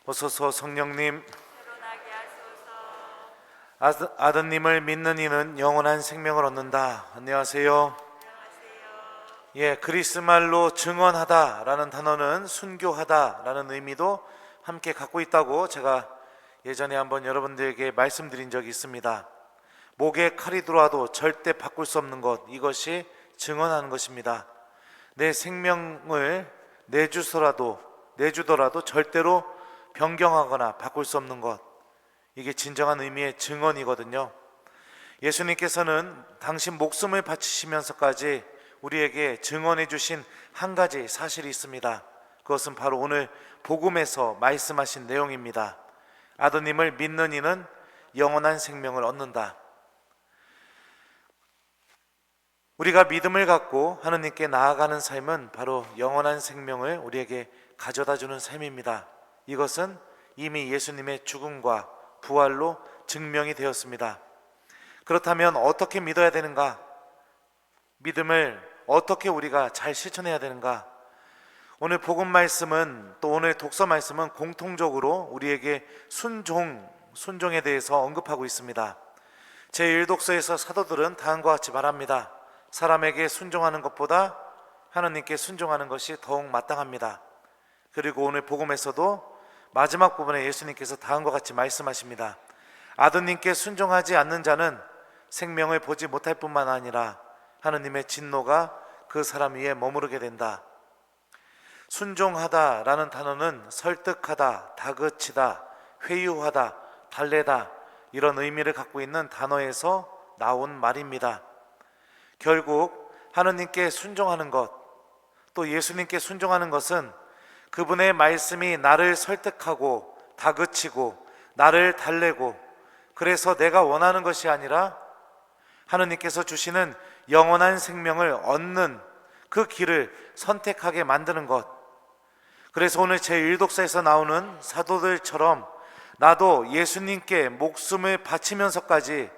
오소서 성령님, 드러나게 하소서. 아드님을 믿는 이는 영원한 생명을 얻는다. 안녕하세요. 안녕하세요. 그리스 말로 증언하다라는 단어는 순교하다라는 의미도 함께 갖고 있다고 제가 예전에 한번 여러분들에게 말씀드린 적이 있습니다. 목에 칼이 들어와도 절대 바꿀 수 없는 것, 이것이 증언하는 것입니다. 내 생명을 내주더라도 절대로 변경하거나 바꿀 수 없는 것, 이게 진정한 의미의 증언이거든요. 예수님께서는 당신 목숨을 바치시면서까지 우리에게 증언해 주신 한 가지 사실이 있습니다. 그것은 바로 오늘 복음에서 말씀하신 내용입니다. 아드님을 믿는 이는 영원한 생명을 얻는다. 우리가 믿음을 갖고 하느님께 나아가는 삶은 바로 영원한 생명을 우리에게 가져다주는 삶입니다. 이것은 이미 예수님의 죽음과 부활로 증명이 되었습니다. 그렇다면 어떻게 믿어야 되는가? 믿음을 어떻게 우리가 잘 실천해야 되는가? 오늘 복음 말씀은, 또 오늘 독서 말씀은 공통적으로 우리에게 순종에 대해서 언급하고 있습니다. 제1독서에서 사도들은 다음과 같이 말합니다. 사람에게 순종하는 것보다 하나님께 순종하는 것이 더욱 마땅합니다. 그리고 오늘 복음에서도 마지막 부분에 예수님께서 다음과 같이 말씀하십니다. 아드님께 순종하지 않는 자는 생명을 보지 못할 뿐만 아니라 하느님의 진노가 그 사람 위에 머무르게 된다. 순종하다라는 단어는 설득하다, 다그치다, 회유하다, 달래다, 이런 의미를 갖고 있는 단어에서 나온 말입니다. 결국 하느님께 순종하는 것, 또 예수님께 순종하는 것은 그분의 말씀이 나를 설득하고 다그치고 나를 달래고, 그래서 내가 원하는 것이 아니라 하느님께서 주시는 영원한 생명을 얻는 그 길을 선택하게 만드는 것. 그래서 오늘 제1독서에서 나오는 사도들처럼 나도 예수님께 목숨을 바치면서까지,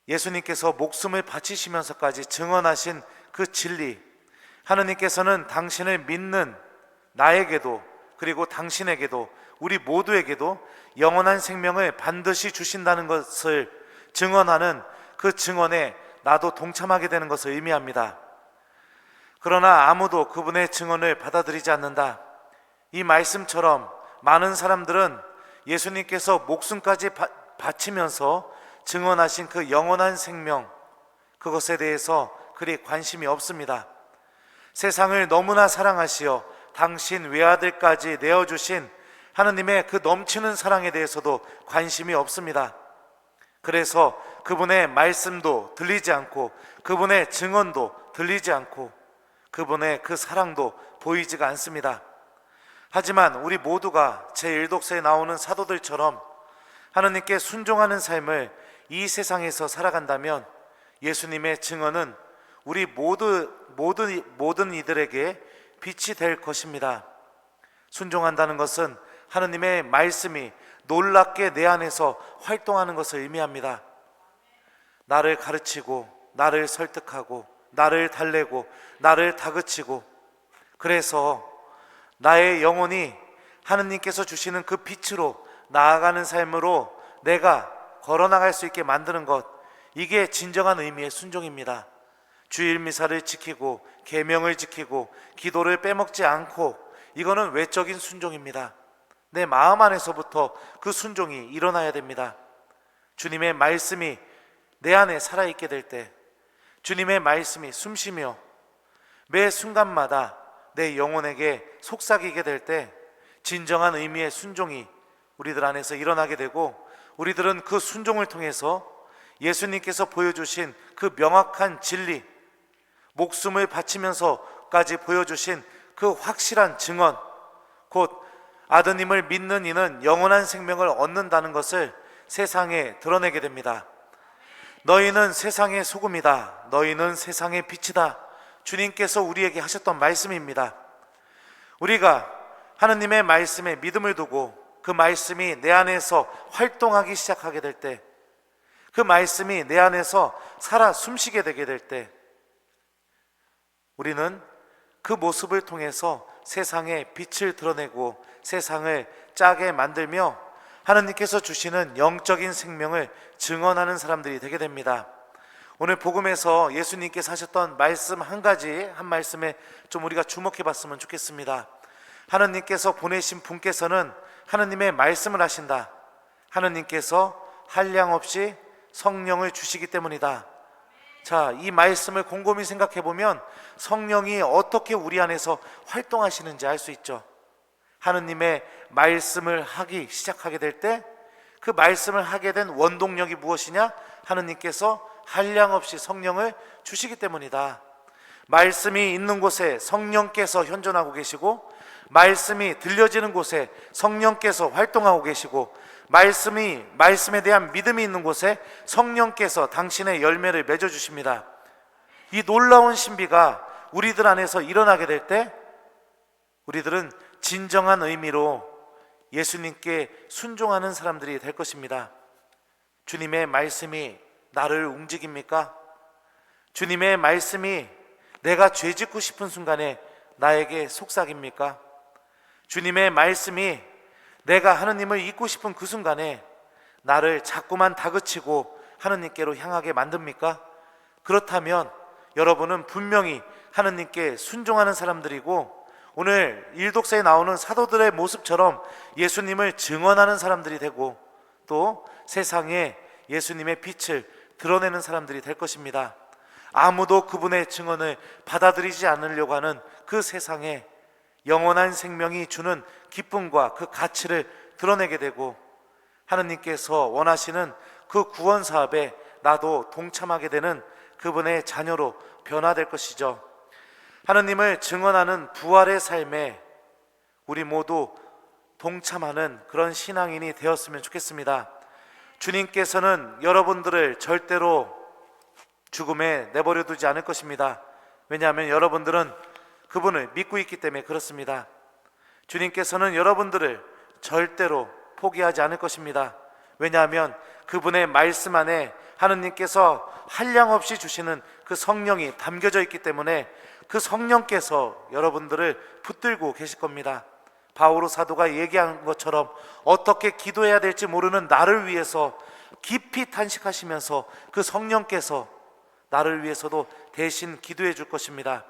예수님께서 목숨을 바치시면서까지 증언하신 그 진리, 하느님께서는 당신을 믿는 나에게도, 그리고 당신에게도, 우리 모두에게도 영원한 생명을 반드시 주신다는 것을 증언하는 그 증언에 나도 동참하게 되는 것을 의미합니다. 그러나 아무도 그분의 증언을 받아들이지 않는다. 이 말씀처럼 많은 사람들은 예수님께서 목숨까지 바치면서 증언하신 그 영원한 생명, 그것에 대해서 그리 관심이 없습니다. 세상을 너무나 사랑하시어 당신 외아들까지 내어주신 하느님의 그 넘치는 사랑에 대해서도 관심이 없습니다. 그래서 그분의 말씀도 들리지 않고, 그분의 증언도 들리지 않고, 그분의 그 사랑도 보이지가 않습니다. 하지만 우리 모두가 제1독서에 나오는 사도들처럼 하느님께 순종하는 삶을 이 세상에서 살아간다면 예수님의 증언은 우리 모든 이들에게 빛이 될 것입니다. 순종한다는 것은 하느님의 말씀이 놀랍게 내 안에서 활동하는 것을 의미합니다. 나를 가르치고, 나를 설득하고, 나를 달래고, 나를 다그치고, 그래서 나의 영혼이 하느님께서 주시는 그 빛으로 나아가는 삶으로 내가 걸어나갈 수 있게 만드는 것, 이게 진정한 의미의 순종입니다. 주일 미사를 지키고 계명을 지키고 기도를 빼먹지 않고, 이거는 외적인 순종입니다. 내 마음 안에서부터 그 순종이 일어나야 됩니다. 주님의 말씀이 내 안에 살아있게 될 때, 주님의 말씀이 숨쉬며 매 순간마다 내 영혼에게 속삭이게 될 때 진정한 의미의 순종이 우리들 안에서 일어나게 되고, 우리들은 그 순종을 통해서 예수님께서 보여주신 그 명확한 진리, 목숨을 바치면서까지 보여주신 그 확실한 증언, 곧 아드님을 믿는 이는 영원한 생명을 얻는다는 것을 세상에 드러내게 됩니다. 너희는 세상의 소금이다. 너희는 세상의 빛이다. 주님께서 우리에게 하셨던 말씀입니다. 우리가 하느님의 말씀에 믿음을 두고 그 말씀이 내 안에서 활동하기 시작하게 될 때, 그 말씀이 내 안에서 살아 숨쉬게 되게 될 때, 우리는 그 모습을 통해서 세상에 빛을 드러내고 세상을 짜게 만들며 하느님께서 주시는 영적인 생명을 증언하는 사람들이 되게 됩니다. 오늘 복음에서 예수님께서 하셨던 말씀 한 가지, 한 말씀에 좀 우리가 주목해 봤으면 좋겠습니다. 하느님께서 보내신 분께서는 하느님의 말씀을 하신다. 하느님께서 한량없이 성령을 주시기 때문이다. 자, 이 말씀을 곰곰이 생각해 보면 성령이 어떻게 우리 안에서 활동하시는지 알 수 있죠. 하느님의 말씀을 하기 시작하게 될 때 그 말씀을 하게 된 원동력이 무엇이냐? 하느님께서 한량없이 성령을 주시기 때문이다. 말씀이 있는 곳에 성령께서 현존하고 계시고, 말씀이 들려지는 곳에 성령께서 활동하고 계시고, 말씀에 대한 믿음이 있는 곳에 성령께서 당신의 열매를 맺어 주십니다. 이 놀라운 신비가 우리들 안에서 일어나게 될 때 우리들은 진정한 의미로 예수님께 순종하는 사람들이 될 것입니다. 주님의 말씀이 나를 움직입니까? 주님의 말씀이 내가 죄 짓고 싶은 순간에 나에게 속삭입니까? 주님의 말씀이 내가 하느님을 잊고 싶은 그 순간에 나를 자꾸만 다그치고 하느님께로 향하게 만듭니까? 그렇다면 여러분은 분명히 하느님께 순종하는 사람들이고, 오늘 일독서에 나오는 사도들의 모습처럼 예수님을 증언하는 사람들이 되고, 또 세상에 예수님의 빛을 드러내는 사람들이 될 것입니다. 아무도 그분의 증언을 받아들이지 않으려고 하는 그 세상에 영원한 생명이 주는 기쁨과 그 가치를 드러내게 되고, 하느님께서 원하시는 그 구원 사업에 나도 동참하게 되는 그분의 자녀로 변화될 것이죠. 하느님을 증언하는 부활의 삶에 우리 모두 동참하는 그런 신앙인이 되었으면 좋겠습니다. 주님께서는 여러분들을 절대로 죽음에 내버려 두지 않을 것입니다. 왜냐하면 여러분들은 그분을 믿고 있기 때문에 그렇습니다. 주님께서는 여러분들을 절대로 포기하지 않을 것입니다. 왜냐하면 그분의 말씀 안에 하느님께서 한량없이 주시는 그 성령이 담겨져 있기 때문에 그 성령께서 여러분들을 붙들고 계실 겁니다. 바오로 사도가 얘기한 것처럼 어떻게 기도해야 될지 모르는 나를 위해서 깊이 탄식하시면서 그 성령께서 나를 위해서도 대신 기도해 줄 것입니다.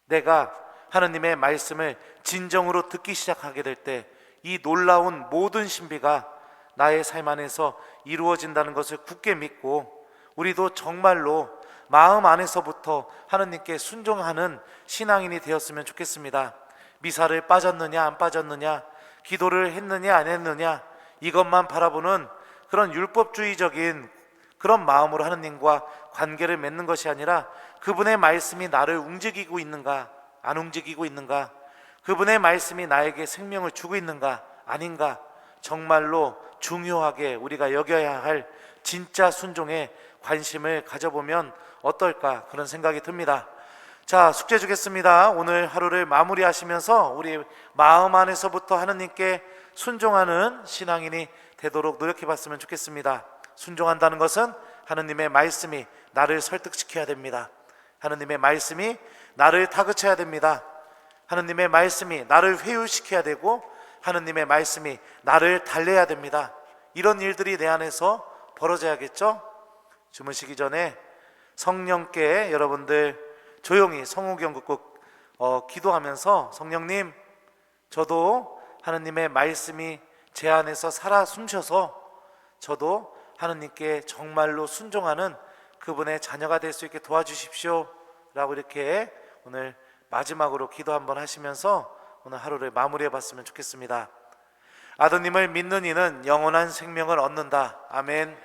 내가 하느님의 말씀을 진정으로 듣기 시작하게 될 때 이 놀라운 모든 신비가 나의 삶 안에서 이루어진다는 것을 굳게 믿고, 우리도 정말로 마음 안에서부터 하느님께 순종하는 신앙인이 되었으면 좋겠습니다. 미사를 빠졌느냐 안 빠졌느냐, 기도를 했느냐 안 했느냐, 이것만 바라보는 그런 율법주의적인 그런 마음으로 하느님과 관계를 맺는 것이 아니라, 그분의 말씀이 나를 움직이고 있는가 안 움직이고 있는가, 그분의 말씀이 나에게 생명을 주고 있는가 아닌가, 정말로 중요하게 우리가 여겨야 할 진짜 순종에 관심을 가져보면 어떨까, 그런 생각이 듭니다. 자, 숙제 주겠습니다. 오늘 하루를 마무리하시면서 우리 마음 안에서부터 하느님께 순종하는 신앙인이 되도록 노력해 봤으면 좋겠습니다. 순종한다는 것은 하느님의 말씀이 나를 설득시켜야 됩니다. 하느님의 말씀이 나를 다그쳐야 됩니다. 하느님의 말씀이 나를 회유시켜야 되고, 하느님의 말씀이 나를 달래야 됩니다. 이런 일들이 내 안에서 벌어져야겠죠? 주무시기 전에 성령께 여러분들 조용히 성호경국국 기도하면서, 성령님, 저도 하느님의 말씀이 제 안에서 살아 숨쉬어서 저도 하느님께 정말로 순종하는 그분의 자녀가 될 수 있게 도와주십시오 라고 이렇게 오늘 마지막으로 기도 한번 하시면서 오늘 하루를 마무리해 봤으면 좋겠습니다. 아드님을 믿는 이는 영원한 생명을 얻는다. 아멘.